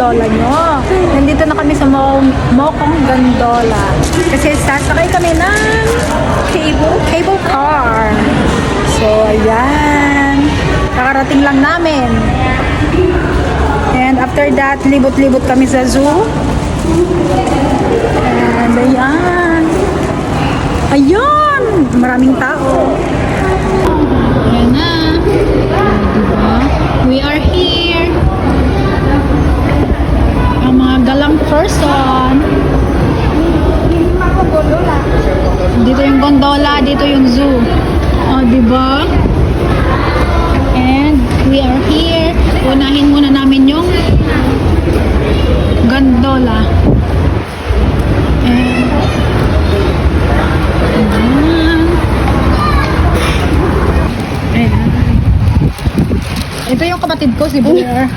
gondola nyo. Nandito na kami sa Mokong Gondola. Kasi sasakay kami ng cable car. So, ayan. Kakarating lang namin. And after that, libot-libot kami sa zoo. And ayan. Ayun! Maraming tao. Ayan na. Diba? We are here. Ang mga galang person. Dito yung gondola, dito yung zoo. O, diba? And we are here. Unahin muna namin yung gondola. And ayan. Ito yung kapatid ko, si Blair.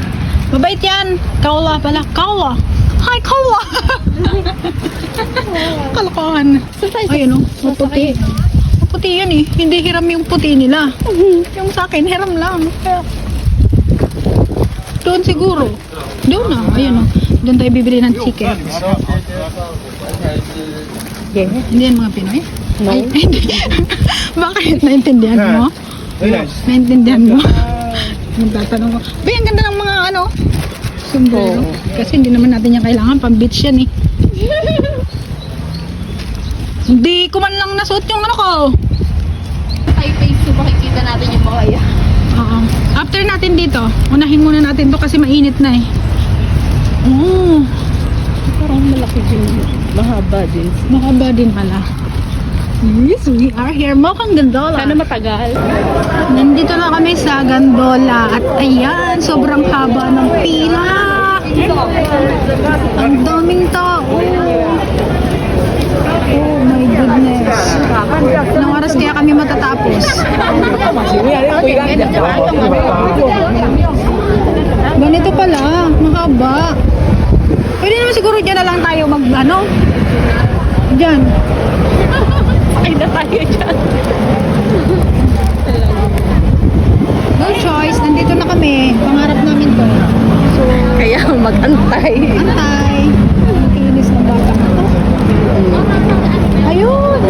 Mabait yan. Kaula pala. Kaula. Hi, Kaula. Kalokohan. Ayun o, maputi. Maputi yan eh. Hindi hiram yung puti nila. Yung sa akin, hiram lang. Doon siguro. Doon na. Ayun o. Doon tayo bibili ng chicken. Yeah. Hindi yan mga Pinoy? No. Ay, hindi. Bakit? Naintindihan mo? Naintindihan mo? Magtatanong ko. Ba, ang ganda ng mga ano? Sombrero. Kasi hindi naman natin yan kailangan. Pang-beach yan eh. Hindi ko man lang nasuot yung ano ko. High face so makikita natin yung mga yan. Oo. After natin dito, unahin muna natin to kasi mainit na eh. Oo. Parang malaki din. Mahaba din. Mahaba din pala. Yes, we are here. Mukhang gondola. Sana matagal. Nandito na kami sa gondola. At ayan, sobrang haba ng pila. Ang daming tao. Oh my goodness. Ilang oras kaya kami matatapos? Ganito pala, mahaba. Pwede naman siguro dyan na lang tayo mag, ano? Dyan. Ay na tayo dyan. No choice, nandito na kami. Pangarap namin to. So, Kaya mag-antay. antay. Ang kinis ng bata na to. Ayun!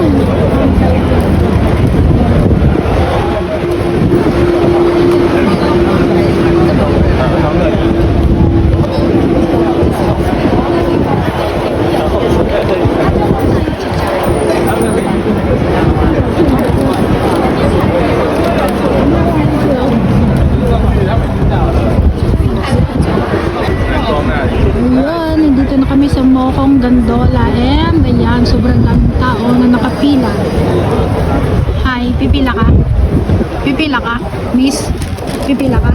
Ayan, nandito na kami sa Mokong Gondola and ayan, sobrang daming tao na nakapila. Hi, pipila ka? Pipila ka? Miss, pipila ka?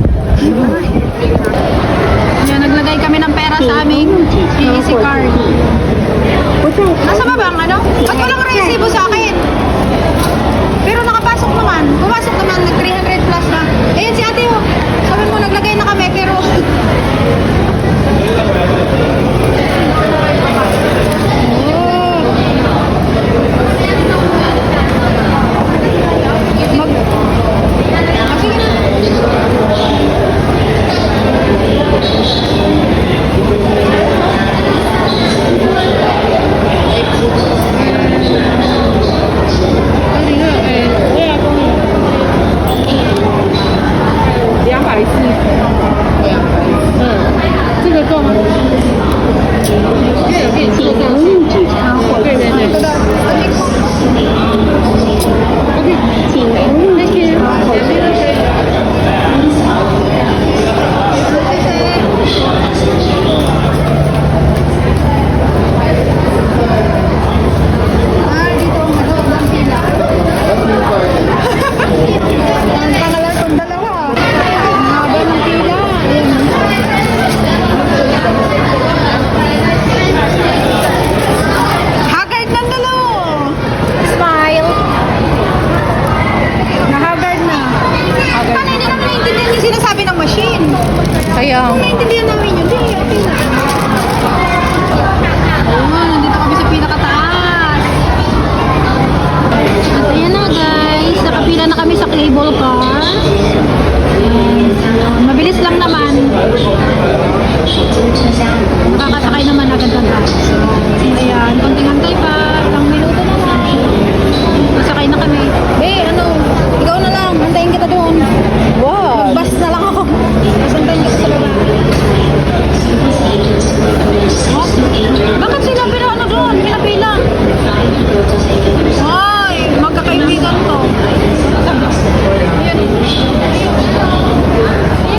Ayan, naglagay kami ng pera sa aming easy card.